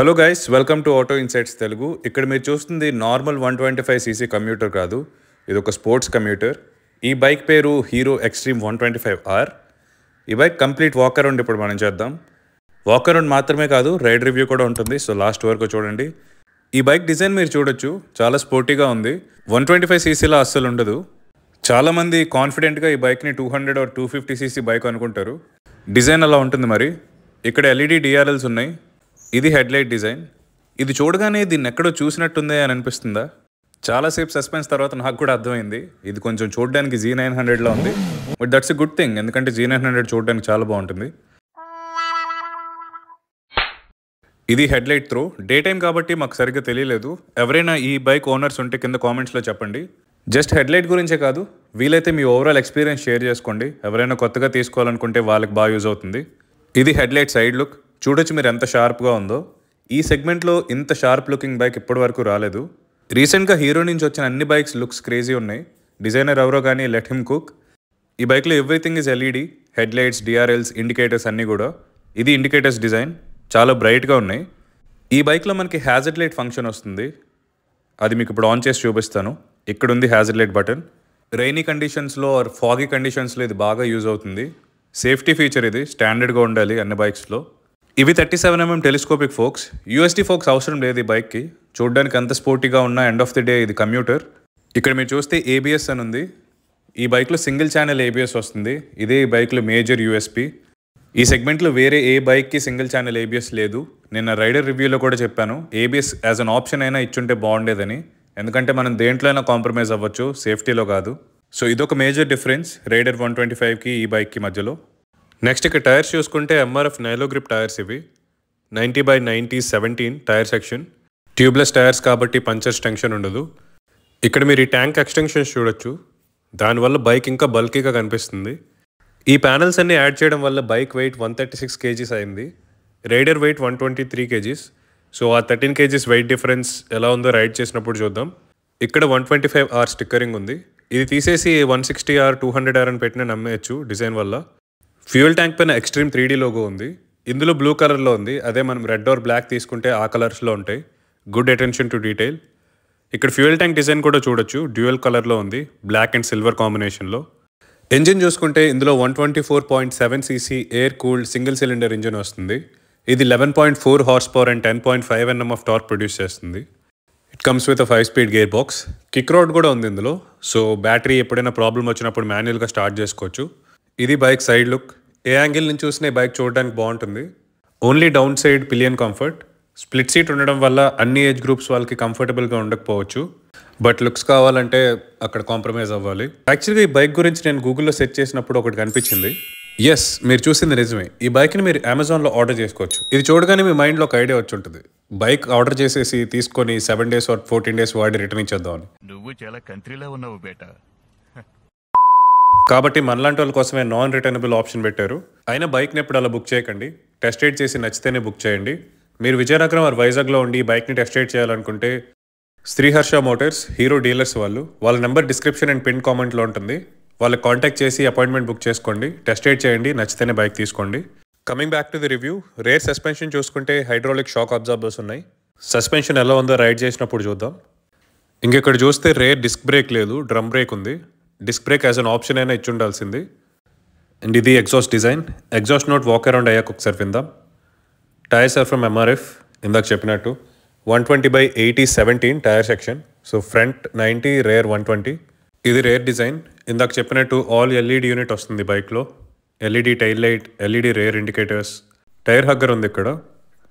Hello guys, welcome to auto insights Telugu. ఇక్కడ మీరు చూస్తుంది నార్మల్ 125cc కమ్యూటర్ కాదు, ఇది ఒక స్పోర్ట్స్ కమ్యూటర్. ఈ బైక్ పేరు హీరో ఎక్స్ట్రీమ్ 125R. ఈ బైక్ కంప్లీట్ వాక్ అరౌండ్ ఇప్పుడు మనం చేద్దాం. వాక్ అరౌండ్ మాత్రమే కాదు, రైడ్ రివ్యూ కూడా ఉంటుంది, సో లాస్ట్ వరకు చూడండి. ఈ బైక్ డిజైన్ మీరు చూడొచ్చు, చాలా స్పోర్టీగా ఉంది. 125cc అస్సలు ఉండదు. చాలామంది కాన్ఫిడెంట్గా ఈ బైక్ని 200 or 250cc బైక్ అనుకుంటారు. డిజైన్ అలా ఉంటుంది. మరి ఇక్కడ ఎల్ఈడి డిఆర్ఎల్స్ ఉన్నాయి. ఇది హెడ్లైట్ డిజైన్. ఇది చూడగానే దీన్ని ఎక్కడో చూసినట్టుందే అని అనిపిస్తుందా? చాలాసేపు సస్పెన్స్ తర్వాత నాకు కూడా అర్థమైంది. ఇది కొంచెం చూడడానికి G900లా ఉంది, but that's a good thing, ఎందుకంటే G900 చూడడానికి చాలా బాగుంటుంది. ఇది హెడ్లైట్ త్రో. డే టైం కాబట్టి మాకు సరిగ్గా తెలియలేదు. ఎవరైనా ఈ బైక్ ఓనర్స్ ఉంటే కింద కామెంట్స్లో చెప్పండి. జస్ట్ హెడ్లైట్ గురించే కాదు, వీలైతే మీ ఓవరాల్ ఎక్స్పీరియన్స్ షేర్ చేసుకోండి. ఎవరైనా కొత్తగా తీసుకోవాలనుకుంటే వాళ్ళకి బాగా యూజ్ అవుతుంది. ఇది హెడ్లైట్ సైడ్ లుక్. చూడొచ్చు మీరు ఎంత షార్ప్గా ఉందో. ఈ సెగ్మెంట్లో ఇంత షార్ప్ లుకింగ్ బైక్ ఇప్పటి వరకు రాలేదు. రీసెంట్గా హీరో నుంచి వచ్చిన అన్ని బైక్స్ లుక్స్ క్రేజీ ఉన్నాయి. డిజైనర్ ఎవరో కానీ లెట్ హిమ్ కుక్. ఈ బైక్లో everything is LED, headlights, DRLs, indicators అన్నీ కూడా. ఇది ఇండికేటర్స్ డిజైన్, చాలా బ్రైట్గా ఉన్నాయి. ఈ బైక్లో మనకి హ్యాజర్డ్ లైట్ ఫంక్షన్ వస్తుంది. అది మీకు ఇప్పుడు ఆన్ చేసి చూపిస్తాను. ఇక్కడ ఉంది హ్యాజర్డ్ లైట్ బటన్. రైనీ కండిషన్స్లో ఆర్ ఫాగీ కండిషన్స్లో ఇది బాగా యూజ్ అవుతుంది. సేఫ్టీ ఫీచర్ ఇది, స్టాండర్డ్గా ఉండాలి అన్ని బైక్స్లో. ఇవి 37mm telescopic folks. UST folks అవసరం లేదు ఈ బైక్కి. చూడడానికి అంత స్పోర్టీగా ఉన్న ఎండ్ ఆఫ్ ది డే ఇది కమ్యూటర్. ఇక్కడ మీరు చూస్తే ఏబిఎస్ అని ఉంది. ఈ బైక్లో సింగిల్ ఛానల్ ఏబిఎస్ వస్తుంది. ఇదే ఈ బైక్లో మేజర్ యూఎస్పీ. ఈ సెగ్మెంట్లో వేరే ఏ బైక్కి సింగిల్ ఛానల్ ఏబిఎస్ లేదు. నిన్న రైడర్ రివ్యూలో కూడా చెప్పాను, ఏబిఎస్ యాజ్ అన్ ఆప్షన్ అయినా ఇచ్చుంటే బాగుండేదని. ఎందుకంటే మనం దేంట్లో అయినా కాంప్రమైజ్ అవ్వచ్చు, సేఫ్టీలో కాదు. సో ఇదొక మేజర్ డిఫరెన్స్ రైడర్ 125కి ఈ బైక్కి మధ్యలో. నెక్స్ట్ ఇక్కడ టైర్స్ చూసుకుంటే ఎంఆర్ఎఫ్ నైలో గ్రిప్ టైర్స్. ఇవి 90/90 17 టైర్ సెక్షన్. ట్యూబ్లెస్ టైర్స్ కాబట్టి పంచర్స్ టెన్షన్ ఉండదు. ఇక్కడ మీరు ఈ ట్యాంక్ ఎక్స్టెన్షన్స్ చూడొచ్చు. దానివల్ల బైక్ ఇంకా బల్కీగా కనిపిస్తుంది. ఈ ప్యానల్స్ అన్ని యాడ్ చేయడం వల్ల బైక్ వెయిట్ 136 kgs అయింది. Rider weight 123 kgs. సో ఆ 13 kgs వెయిట్ డిఫరెన్స్ ఎలా ఉందో రైడ్ చేసినప్పుడు చూద్దాం. ఇక్కడ 125R స్టిక్కరింగ్ ఉంది. ఇది తీసేసి 160R 200R అని పెట్టిన నమ్మేయచ్చు డిజైన్ వల్ల. ఫ్యూయల్ ట్యాంక్ పైన ఎక్స్ట్రీమ్ 3D లోగో ఉంది. ఇందులో బ్లూ కలర్లో ఉంది. అదే మనం రెడ్ ఆర్ బ్లాక్ తీసుకుంటే ఆ కలర్స్లో ఉంటాయి. Good attention to detail. ఇక్కడ ఫ్యూయల్ ట్యాంక్ డిజైన్ కూడా చూడొచ్చు, డ్యూయల్ కలర్లో ఉంది, బ్లాక్ అండ్ సిల్వర్ కాంబినేషన్లో. ఇంజిన్ చూసుకుంటే ఇందులో 124.7cc air cooled single cylinder engine వస్తుంది. ఇది 11.4 horsepower and 10.5 Nm of torque produce చేస్తుంది. It comes with 5-speed gear box. Kick rod కూడా ఉంది ఇందులో. సో బ్యాటరీ ఎప్పుడైనా ప్రాబ్లం వచ్చినప్పుడు మాన్యువల్గా స్టార్ట్ చేసుకోవచ్చు. ఇది బైక్ సైడ్ లుక్. ఏ యాంగిల్ నుంచి చూసినా బైక్ చూడడానికి బాగుంటుంది. Only down side pillion comfort. Split seat ఉండడం వల్ల అన్ని ఏజ్ గ్రూప్స్ వాళ్ళకి కంఫర్టబుల్గా ఉండకపోవచ్చు, బట్ లుక్స్ కావాలంటే అక్కడ కాంప్రమైజ్ అవ్వాలి. యాక్చువల్గా ఈ బైక్ గురించి నేను గూగుల్లో సెర్చ్ చేసినప్పుడు ఒకటి కనిపించింది. ఎస్, మీరు చూసింది నిజమే. ఈ బైక్ని మీరు అమెజాన్లో ఆర్డర్ చేసుకోవచ్చు. ఇది చూడగానే మీ మైండ్లో ఒక ఐడియా వచ్చి ఉంటుంది, బైక్ ఆర్డర్ చేసేసి తీసుకొని 7 days or 14 days వాడి రిటర్న్ ఇచ్చేద్దామని. నువ్వు చాలా కంట్రీలో ఉన్నావు బేటా. కాబట్టి మనలాంటి వాళ్ళ కోసమే నాన్ రిటర్నబుల్ ఆప్షన్ పెట్టారు. అయినా బైక్ని ఎప్పుడు అలా బుక్ చేయకండి. టెస్ట్ రైడ్ చేసి నచ్చితేనే బుక్ చేయండి. మీరు విజయనగరం ఆర్ వైజాగ్లో ఉండి ఈ బైక్ని టెస్ట్ రైడ్ చేయాలనుకుంటే శ్రీహర్ష మోటార్స్ హీరో డీలర్స్ వాళ్ళ నెంబర్ డిస్క్రిప్షన్ అండ్ పిన్ కామెంట్లో ఉంటుంది. వాళ్ళకి కాంటాక్ట్ చేసి అపాయింట్మెంట్ బుక్ చేసుకోండి. టెస్ట్ రైడ్ చేయండి, నచ్చితేనే బైక్ తీసుకోండి. Coming back to the review. Rear suspension చూసుకుంటే హైడ్రాలిక్ షాక్ అబ్జార్బర్స్ ఉన్నాయి. సస్పెన్షన్ ఎలా ఉందో రైడ్ చేసినప్పుడు చూద్దాం. ఇంకెక్కడ చూస్తే రేర్ డిస్క్ బ్రేక్ లేదు, డ్రమ్ బ్రేక్ ఉంది. Disc brake as an option అయినా ఇచ్చి ఉండాల్సింది. అండ్ ఇది exhaust design. Exhaust note walk around అయ్యాక ఒకసారి విందాం. Tyres are from MRF. ఇందాక చెప్పినట్టు 120/80 17 tyre section. So front 90, rear 120. ఇది రేర్ డిజైన్. ఇందాక చెప్పినట్టు ఆల్ ఎల్ఈడి యూనిట్ వస్తుంది బైక్లో. LED tail light, LED rear indicators. Tyre hugger ఉంది ఇక్కడ.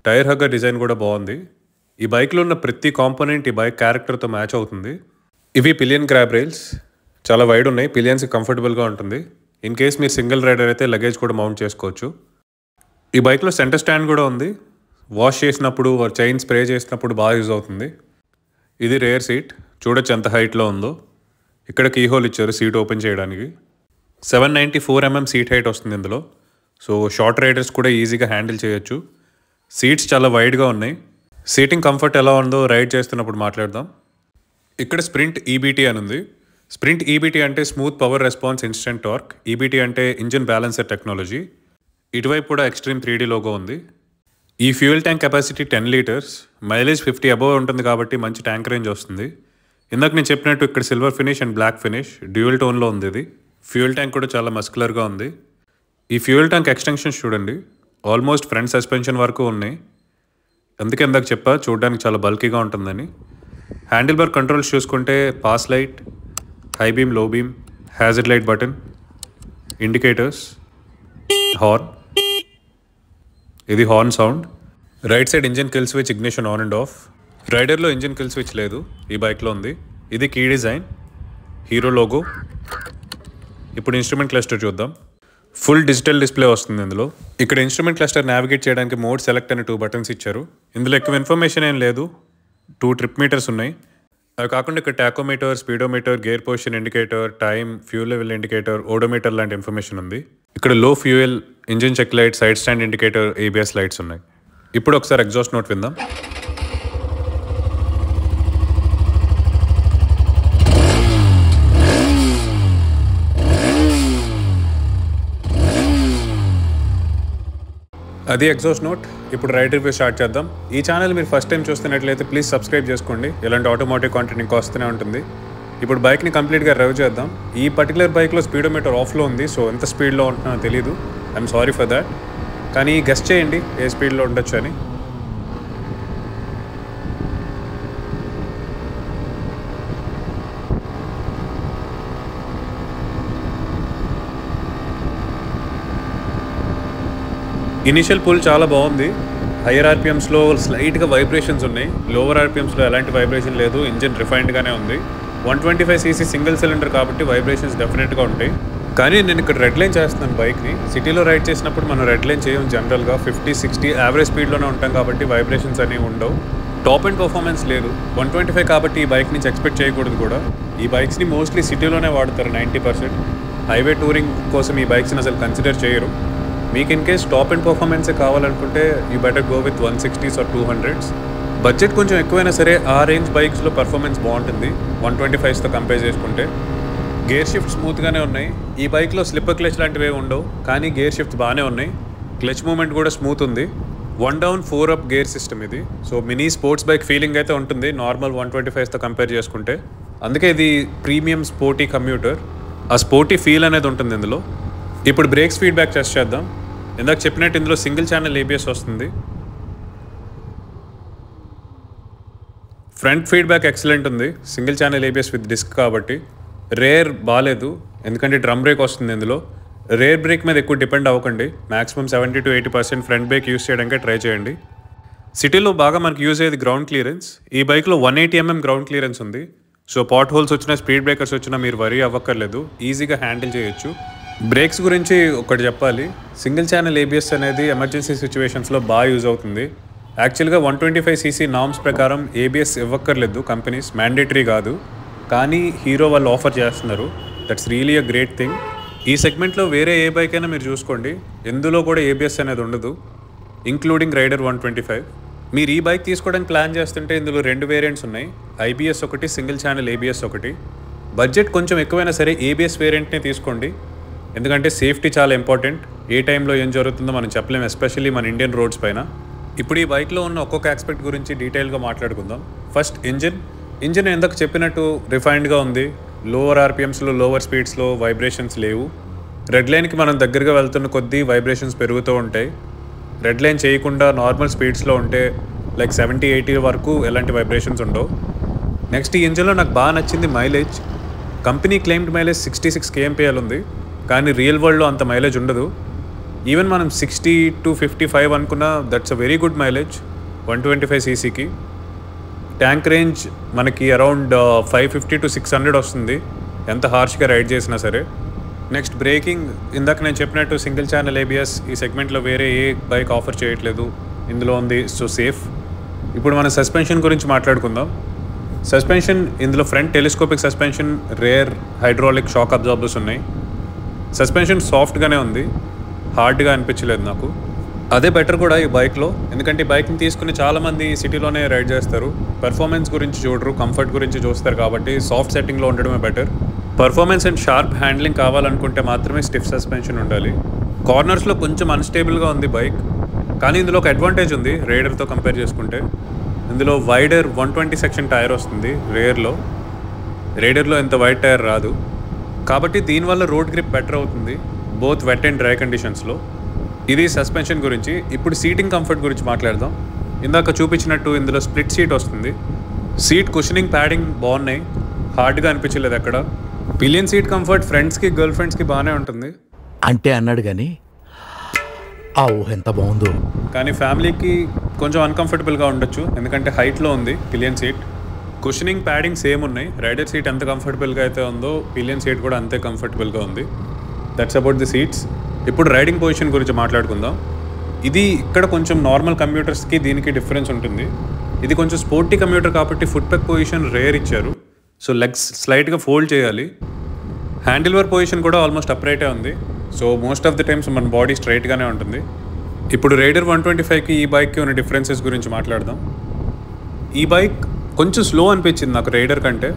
టైర్ హగ్గర్ డిజైన్ కూడా బాగుంది. ఈ బైక్లో ఉన్న ప్రతి కాంపోనెంట్ ఈ బైక్ క్యారెక్టర్తో మ్యాచ్ అవుతుంది. ఇవి పిలియన్ గ్రాబ్ రైల్స్, చాలా వైడ్ ఉన్నాయి. పిలియన్స్కి కంఫర్టబుల్గా ఉంటుంది. ఇన్ కేస్ మీరు సింగిల్ రైడర్ అయితే లగేజ్ కూడా మౌంట్ చేసుకోవచ్చు. ఈ బైక్లో సెంటర్ స్టాండ్ కూడా ఉంది. వాష్ చేసినప్పుడు చైన్ స్ప్రే చేసినప్పుడు బాగా యూజ్ అవుతుంది. ఇది రేర్ సీట్. చూడొచ్చు ఎంత హైట్లో ఉందో. ఇక్కడ కీ హోల్ ఇచ్చారు సీట్ ఓపెన్ చేయడానికి. 794 mm సీట్ హైట్ వస్తుంది ఇందులో. సో షార్ట్ రైడర్స్ కూడా ఈజీగా హ్యాండిల్ చేయొచ్చు. సీట్స్ చాలా వైడ్గా ఉన్నాయి. సీటింగ్ కంఫర్ట్ ఎలా ఉందో రైడ్ చేస్తున్నప్పుడు మాట్లాడదాం. ఇక్కడ స్ప్రింట్ ఈబీటీ అని ఉంది. స్ప్రింట్ ఈబీటీ అంటే smooth power response instant torque. EBT అంటే ఇంజిన్ బ్యాలెన్సర్ టెక్నాలజీ. ఇటువైపు కూడా ఎక్స్ట్రీమ్ 3D లోగో ఉంది. ఈ fuel tank capacity 10 litres, mileage 50 above ఉంటుంది కాబట్టి మంచి ట్యాంక్ రేంజ్ వస్తుంది. ఇందాక నేను చెప్పినట్టు ఇక్కడ silver finish and black finish dual టోన్లో ఉంది. ఇది ఫ్యూయల్ ట్యాంక్ కూడా చాలా మస్కులర్గా ఉంది. ఈ ఫ్యూయల్ ట్యాంక్ ఎక్స్టెన్షన్స్ చూడండి, ఆల్మోస్ట్ ఫ్రంట్ సస్పెన్షన్ వరకు ఉన్నాయి. అందుకే ఇందాక చెప్పా చూడడానికి చాలా బల్కీగా ఉంటుందని. హ్యాండిల్ బార్ కంట్రోల్స్ చూసుకుంటే pass light, high beam, low beam, hazard light button, indicators, horn. ఇది horn sound. Right side engine kill switch, ignition on and off. రైడర్లో ఇంజిన్ కిల్ స్విచ్ లేదు, ఈ బైక్లో ఉంది. ఇది కీ డిజైన్, హీరో లోగో. ఇప్పుడు instrument cluster చూద్దాం. Full digital display వస్తుంది ఇందులో. ఇక్కడ ఇన్స్ట్రుమెంట్ క్లస్టర్ నావిగేట్ చేయడానికి మోడ్ సెలెక్ట్ అని 2 బటన్స్ ఇచ్చారు. ఇందులో ఎక్కువ ఇన్ఫర్మేషన్ ఏం లేదు. 2 ట్రిప్ మీటర్స్ ఉన్నాయి. అవి కాకుండా ఇక్కడ tachometer, speedometer, gear position indicator, time, fuel level indicator, odometer లాంటి ఇన్ఫర్మేషన్ ఉంది. ఇక్కడ లో fuel, engine check light, side stand indicator, ABS lights ఉన్నాయి. ఇప్పుడు ఒకసారి ఎగ్జాస్ట్ నోట్ విందాం. అది ఎగ్జాస్ట్ నోట్. ఇప్పుడు రైడ్ రివ్యూ స్టార్ట్ చేద్దాం. ఈ ఛానల్ మీరు ఫస్ట్ టైం చూస్తున్నట్లయితే ప్లీజ్ సబ్స్క్రైబ్ చేసుకోండి. ఇలాంటి ఆటోమోటివ్ కాంటెంట్ ఇంకా వస్తూనే ఉంటుంది. ఇప్పుడు బైక్ని కంప్లీట్గా రివ్యూ చేద్దాం. ఈ పర్టికులర్ బైక్లో స్పీడోమీటర్ ఆఫ్లో ఉంది, సో ఎంత స్పీడ్లో ఉంటున్నా తెలీదు. I'm sorry for that. కానీ గెస్ చేయండి ఏ స్పీడ్లో ఉండొచ్చు అని. ఇనిషియల్ పుల్ చాలా బాగుంది. హైయర్ ఆర్పిఎమ్స్లో స్లైట్గా వైబ్రేషన్స్ ఉన్నాయి, లోవర్ ఆర్పిఎమ్స్లో ఎలాంటి వైబ్రేషన్ లేదు. ఇంజిన్ రిఫైన్డ్గానే ఉంది. 125cc సింగిల్ సిలిండర్ కాబట్టి వైబ్రేషన్స్ డెఫినెట్గా ఉంటాయి. కానీ నేను ఇక్కడ రెడ్ లైన్ చేస్తున్నాను బైక్ని. సిటీలో రైడ్ చేసినప్పుడు మనం రెడ్ లైన్ చేయం, జనరల్గా 50-60 యావరేజ్ స్పీడ్లోనే ఉంటాం కాబట్టి వైబ్రేషన్స్ అనేవి ఉండవు. టాప్ అండ్ పర్ఫార్మెన్స్ లేదు. 125 కాబట్టి ఈ బైక్ నుంచి ఎక్స్పెక్ట్ చేయకూడదు కూడా. ఈ బైక్స్ని మోస్ట్లీ సిటీలోనే వాడతారు 90%. హైవే టూరింగ్ కోసం ఈ బైక్స్ని అసలు కన్సిడర్ చేయరు. మీకు ఇన్ కేస్ టాప్ అండ్ పర్ఫార్మెన్సే కావాలనుకుంటే you better go with 160s or 200s. Budget కొంచెం ఎక్కువైనా సరే ఆ రేంజ్ బైక్స్లో పర్ఫార్మెన్స్ బాగుంటుంది 125స్తో కంపేర్ చేసుకుంటే. గేర్ షిఫ్ట్ స్మూత్గానే ఉన్నాయి. ఈ బైక్లో స్లిప్పర్ క్లచ్ లాంటివి ఉండవు, కానీ గేర్ షిఫ్ట్స్ బాగానే ఉన్నాయి. క్లచ్ మూమెంట్ కూడా స్మూత్ ఉంది. 1 down 4 up గేర్ సిస్టమ్ ఇది. So mini sports bike feeling అయితే ఉంటుంది నార్మల్ 125స్తో కంపేర్ చేసుకుంటే. అందుకే ఇది ప్రీమియం స్పోర్టీ కమ్యూటర్. ఆ స్పోర్టీ ఫీల్ అనేది ఉంటుంది ఇందులో. ఇప్పుడు బ్రేక్స్ ఫీడ్బ్యాక్ టెస్ట్ చేద్దాం. ఇందాక చెప్పినట్టు ఇందులో సింగిల్ ఛానల్ ఏబిఎస్ వస్తుంది. ఫ్రంట్ ఫీడ్బ్యాక్ ఎక్సలెంట్ ఉంది, single channel ABS with disc కాబట్టి. రేర్ బాగాలేదు, ఎందుకంటే డ్రమ్ బ్రేక్ వస్తుంది ఇందులో. రేర్ బ్రేక్ మీద ఎక్కువ డిపెండ్ అవ్వకండి. మ్యాక్సిమం 70-80% ఫ్రంట్ బ్రేక్ యూస్ చేయడానికి ట్రై చేయండి. సిటీలో బాగా మనకి యూజ్ అయ్యేది గ్రౌండ్ క్లియరెన్స్. ఈ బైక్లో 180mm గ్రౌండ్ క్లియరెన్స్ ఉంది. సో పాట్ హోల్స్ వచ్చినా, స్పీడ్ బ్రేకర్స్ వచ్చినా మీరు వరీ అవ్వక్కర్లేదు, ఈజీగా హ్యాండిల్ చేయొచ్చు. బ్రేక్స్ గురించి ఒకటి చెప్పాలి. సింగిల్ ఛానల్ ఏబిఎస్ అనేది ఎమర్జెన్సీ సిచ్యువేషన్స్లో బాగా యూజ్ అవుతుంది. యాక్చువల్గా 125cc నామ్స్ ప్రకారం ఏబిఎస్ ఇవ్వక్కర్లేదు కంపెనీస్, మ్యాండేటరీ కాదు. కానీ హీరో వాళ్ళు ఆఫర్ చేస్తున్నారు. That's really a great thing. ఈ సెగ్మెంట్లో వేరే ఏ బైక్ అయినా మీరు చూసుకోండి, ఎందులో కూడా ఏబిఎస్ అనేది ఉండదు, ఇంక్లూడింగ్ రైడర్ 125. మీరు ఈ బైక్ తీసుకోవడానికి ప్లాన్ చేస్తుంటే ఇందులో 2 వేరియంట్స్ ఉన్నాయి, ఐబిఎస్ ఒకటి, సింగిల్ ఛానల్ ఏబిఎస్ ఒకటి. బడ్జెట్ కొంచెం ఎక్కువైనా సరే ఏబిఎస్ వేరియంట్నే తీసుకోండి, ఎందుకంటే సేఫ్టీ చాలా ఇంపార్టెంట్. ఏ టైంలో ఏం జరుగుతుందో మనం చెప్పలేము, ఎస్పెషల్లీ మన ఇండియన్ రోడ్స్ పైన. ఇప్పుడు ఈ బైక్లో ఉన్న ఒక్కొక్క ఆస్పెక్ట్ గురించి డీటెయిల్గా మాట్లాడుకుందాం. ఫస్ట్ ఇంజిన్ ఎందుకు చెప్పినట్టు రిఫైన్డ్గా ఉంది. లోవర్ ఆర్పిఎమ్స్లో, లోవర్ స్పీడ్స్లో వైబ్రేషన్స్ లేవు. రెడ్ లైన్కి మనం దగ్గరగా వెళ్తున్న కొద్దీ వైబ్రేషన్స్ పెరుగుతూ ఉంటాయి. రెడ్ లైన్ చేయకుండా నార్మల్ స్పీడ్స్లో ఉంటే లైక్ 70-80 వరకు ఎలాంటి వైబ్రేషన్స్ ఉండవు. నెక్స్ట్ ఈ ఇంజిన్లో నాకు బాగా నచ్చింది mileage. Company claimed mileage 66 kmpl ఉంది, కానీ రియల్ వరల్డ్లో అంత మైలేజ్ ఉండదు. ఈవెన్ మనం 60-55 అనుకున్నా that's a very good mileage 125cc. Tank range మనకి అరౌండ్ 550-600 వస్తుంది ఎంత హార్ష్గా రైడ్ చేసినా సరే. నెక్స్ట్ బ్రేకింగ్, ఇందాక నేను చెప్పినట్టు సింగిల్ ఛానల్ ఏబిఎస్ ఈ సెగ్మెంట్లో వేరే ఏ బైక్ ఆఫర్ చేయట్లేదు, ఇందులో ఉంది. So safe. ఇప్పుడు మన సస్పెన్షన్ గురించి మాట్లాడుకుందాం. సస్పెన్షన్ ఇందులో front telescopic suspension, rare hydraulic shock absorbers ఉన్నాయి. సస్పెన్షన్ సాఫ్ట్గానే ఉంది, హార్డ్గా అనిపించలేదు నాకు. అదే బెటర్ కూడా ఈ బైక్లో, ఎందుకంటే ఈ బైక్ని తీసుకుని చాలామంది సిటీలోనే రైడ్ చేస్తారు. పర్ఫార్మెన్స్ గురించి చూడరు, కంఫర్ట్ గురించి చూస్తారు కాబట్టి సాఫ్ట్ సెట్టింగ్లో ఉండడమే better. Performance and sharp handling కావాలనుకుంటే మాత్రమే స్టిఫ్ సస్పెన్షన్ ఉండాలి. కార్నర్స్లో కొంచెం అన్స్టేబుల్గా ఉంది బైక్. కానీ ఇందులో ఒక అడ్వాంటేజ్ ఉంది రైడర్తో కంపేర్ చేసుకుంటే. ఇందులో వైడర్ 120 సెక్షన్ టైర్ వస్తుంది రైడర్లో ఎంత వైడ్ టైర్ రాదు. కాబట్టి దీనివల్ల రోడ్ గ్రిప్ బెటర్ అవుతుంది బోత్ వెట్ అండ్ డ్రై కండిషన్స్లో. ఇది సస్పెన్షన్ గురించి. ఇప్పుడు సీటింగ్ కంఫర్ట్ గురించి మాట్లాడదాం. ఇందాక చూపించినట్టు ఇందులో స్ప్లిట్ సీట్ వస్తుంది. సీట్ కుషనింగ్ ప్యాడింగ్ బాగున్నాయి, హార్డ్గా అనిపించలేదు ఎక్కడ. పిలియన్ సీట్ కంఫర్ట్ ఫ్రెండ్స్కి గర్ల్ ఫ్రెండ్స్కి బాగానే ఉంటుంది అంటే అన్నాడు కానీ ఆ ఊహ ఎంత బాగుందో. కానీ ఫ్యామిలీకి కొంచెం అన్కంఫర్టబుల్గా ఉండొచ్చు, ఎందుకంటే హైట్లో ఉంది pillion seat. Cushioning padding same ఉన్నాయి. రైడర్ సీట్ ఎంత కంఫర్టబుల్గా అయితే ఉందో పిలియన్ సీట్ కూడా అంతే కంఫర్టబుల్గా ఉంది. That's about the seats. ఇప్పుడు రైడింగ్ పొజిషన్ గురించి మాట్లాడుకుందాం. ఇది ఇక్కడ కొంచెం నార్మల్ కంప్యూటర్స్కి దీనికి డిఫరెన్స్ ఉంటుంది. ఇది కొంచెం స్పోర్టీ కంప్యూటర్ కాబట్టి ఫుట్ పెగ్ పొజిషన్ రేర్ ఇచ్చారు. సో లెగ్స్ స్లైట్గా ఫోల్డ్ చేయాలి. హ్యాండిల్ బార్ పొజిషన్ కూడా ఆల్మోస్ట్ అప్రైటే ఉంది. So most of the times మన బాడీ స్ట్రైట్గానే ఉంటుంది. ఇప్పుడు రైడర్ 125కి ఈ బైక్కి ఉన్న డిఫరెన్సెస్ గురించి మాట్లాడదాం. ఈ బైక్ కొంచెం స్లో అనిపించింది నాకు రైడర్ కంటే.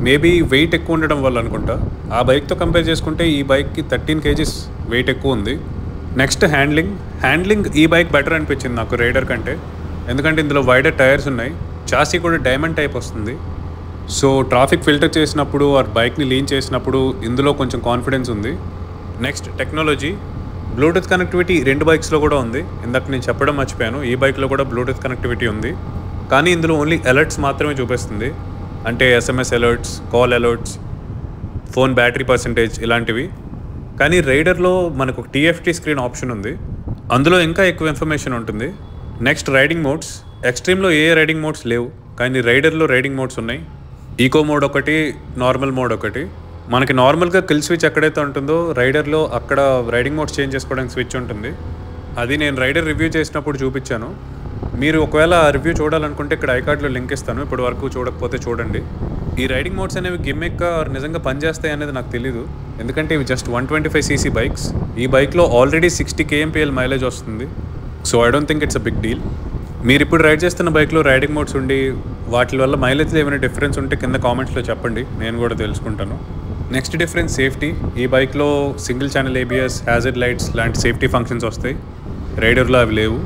మేబీ వెయిట్ ఎక్కువ ఉండడం వల్ల అనుకుంటా. ఆ బైక్తో కంపేర్ చేసుకుంటే ఈ బైక్కి 13 kgs వెయిట్ ఎక్కువ ఉంది. నెక్స్ట్ హ్యాండ్లింగ్ ఈ బైక్ బెటర్ అనిపించింది నాకు రైడర్ కంటే, ఎందుకంటే ఇందులో వైడర్ టైర్స్ ఉన్నాయి. చాసీ కూడా డైమండ్ టైప్ వస్తుంది. సో ట్రాఫిక్ ఫిల్టర్ చేసినప్పుడు ఆర్ బైక్ని లీన్ చేసినప్పుడు ఇందులో కొంచెం కాన్ఫిడెన్స్ ఉంది. నెక్స్ట్ టెక్నాలజీ, బ్లూటూత్ కనెక్టివిటీ 2 బైక్స్లో కూడా ఉంది. ఇందాక నేను చెప్పడం మర్చిపోయాను, ఈ బైక్లో కూడా బ్లూటూత్ కనెక్టివిటీ ఉంది. కానీ ఇందులో ఓన్లీ అలర్ట్స్ మాత్రమే చూపిస్తుంది. అంటే SMS alerts, call alerts, phone battery percentage ఇలాంటివి. కానీ రైడర్లో మనకు TFT స్క్రీన్ ఆప్షన్ ఉంది, అందులో ఇంకా ఎక్కువ ఇన్ఫర్మేషన్ ఉంటుంది. Next riding modes. ఎక్స్ట్రీమ్లో ఏ రైడింగ్ మోడ్స్ లేవు, కానీ రైడర్లో రైడింగ్ మోడ్స్ ఉన్నాయి. ఈకో మోడ్ ఒకటి, నార్మల్ మోడ్ ఒకటి. మనకి నార్మల్గా కిల్ స్విచ్ ఎక్కడైతే ఉంటుందో రైడర్లో అక్కడ రైడింగ్ మోడ్స్ చేంజ్ చేసుకోవడానికి స్విచ్ ఉంటుంది. అది నేను రైడర్ రివ్యూ చేసినప్పుడు చూపించాను. మీరు ఒకవేళ ఆ రివ్యూ చూడాలనుకుంటే ఇక్కడ ఐకార్డ్లో లింక్ ఇస్తాను, ఇప్పటి వరకు చూడకపోతే చూడండి. ఈ రైడింగ్ మోడ్స్ అనేవి గిమ్మిక్గా నిజంగా పనిచేస్తాయి అనేది నాకు తెలీదు, ఎందుకంటే ఇవి జస్ట్ 125cc బైక్స్. ఈ బైక్లో ఆల్రెడీ 60 kmpl మైలేజ్ వస్తుంది. So I don't think it's a big deal. మీరు ఇప్పుడు రైడ్ చేస్తున్న బైక్లో రైడింగ్ మోడ్స్ ఉండి వాటి వల్ల మైలేజ్లో ఏమైనా డిఫరెన్స్ ఉంటే కింద కామెంట్స్లో చెప్పండి, నేను కూడా తెలుసుకుంటాను. Next difference safety. ఈ బైక్లో single channel ABS, hazard lights లాంటి సేఫ్టీ ఫంక్షన్స్ వస్తాయి, రైడర్లో అవి లేవు.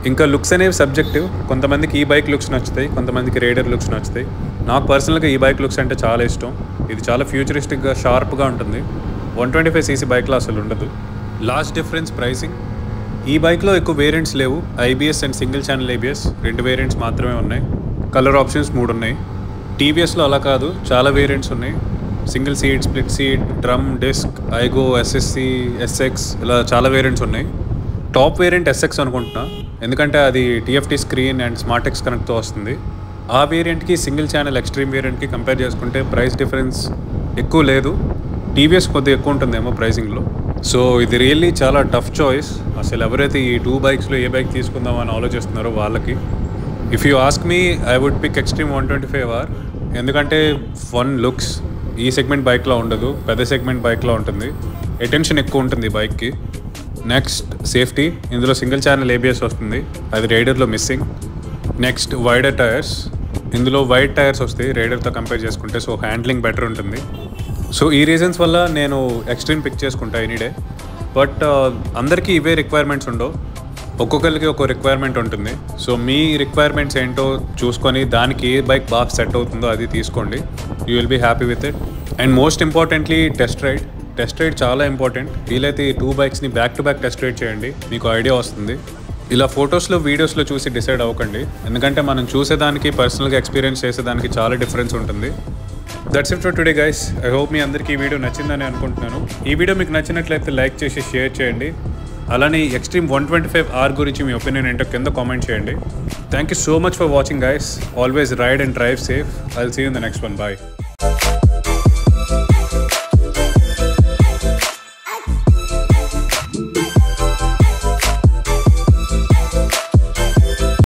ఇంకా లుక్స్ అనేవి సబ్జెక్టివ్. కొంతమందికి ఈ బైక్ లుక్స్ నచ్చుతాయి, కొంతమందికి రైడర్ లుక్స్ నచ్చుతాయి. నాకు పర్సనల్గా ఈ బైక్ లుక్స్ అంటే చాలా ఇష్టం. ఇది చాలా ఫ్యూచరిస్టిక్గా షార్ప్గా ఉంటుంది. 125cc బైక్లో అసలు ఉండదు. Last difference pricing. ఈ బైక్లో ఎక్కువ వేరియంట్స్ లేవు. IBS and single channel ABS 2 variants మాత్రమే ఉన్నాయి. కలర్ ఆప్షన్స్ 3 ఉన్నాయి. TVSలో అలా కాదు, చాలా వేరియంట్స్ ఉన్నాయి. Single seat, split seat, drum, disc, iGo, SSC, SX ఇలా చాలా వేరియంట్స్ ఉన్నాయి. టాప్ వేరియంట్ SX అనుకుంటున్నా, ఎందుకంటే అది TFT screen and smart X కనెక్ట్తో వస్తుంది. ఆ వేరియంట్కి సింగిల్ ఛానల్ ఎక్స్ట్రీమ్ వేరియంట్కి కంపేర్ చేసుకుంటే ప్రైస్ డిఫరెన్స్ ఎక్కువ లేదు. TVS కొద్దిగా ఎక్కువ ఉంటుందేమో ప్రైసింగ్లో. సో ఇది రియల్లీ చాలా టఫ్ చాయిస్. అసలు ఎవరైతే ఈ 2 బైక్స్లో ఏ బైక్ తీసుకుందాం అని ఆలోచిస్తున్నారో వాళ్ళకి. If you ask me, I would pick Xtreme 125R, ఎందుకంటే ఫన్ లుక్స్ ఈ సెగ్మెంట్ బైక్లో ఉండదు, పెద్ద సెగ్మెంట్ బైక్లో ఉంటుంది. అటెన్షన్ ఎక్కువ ఉంటుంది బైక్కి. Next safety. ఇందులో సింగిల్ ఛానల్ ABS వస్తుంది, అది రైడర్లో మిస్సింగ్. Next wider tyres. ఇందులో వైడ్ టైర్స్ వస్తాయి రైడర్తో కంపేర్ చేసుకుంటే, సో హ్యాండ్లింగ్ బెటర్ ఉంటుంది. సో ఈ రీజన్స్ వల్ల నేను ఎక్స్ట్రీమ్ పిక్ చేసుకుంటా ఎనీడే. బట్ అందరికీ ఇవే రిక్వైర్మెంట్స్ ఉండవు, ఒక్కొక్కరికి ఒక్కో రిక్వైర్మెంట్ ఉంటుంది. సో మీ రిక్వైర్మెంట్స్ ఏంటో చూసుకొని దానికి ఏ బైక్ బాగా సెట్ అవుతుందో అది తీసుకోండి. You will be happy with it. And most importantly test ride చాలా ఇంపార్టెంట్. వీలైతే ఈ 2 బైక్స్ని back to back test ride చేయండి, మీకు ఐడియా వస్తుంది. ఇలా ఫొటోస్లో వీడియోస్లో చూసి డిసైడ్ అవ్వకండి, ఎందుకంటే మనం చూసేదానికి పర్సనల్గా ఎక్స్పీరియన్స్ చేసేదానికి చాలా డిఫరెన్స్ ఉంటుంది. That's it for today guys. I hope మీ అందరికీ ఈ వీడియో నచ్చిందని అనుకుంటున్నాను. ఈ వీడియో మీకు నచ్చినట్లయితే లైక్ చేసి షేర్ చేయండి. అలానే ఎక్స్ట్రీమ్ 125R గురించి మీ ఒపీనియన్ ఏంటో కింద కామెంట్ చేయండి. Thank you so much for watching guys. Always ride and drive safe. I will see you in the next one. Bye.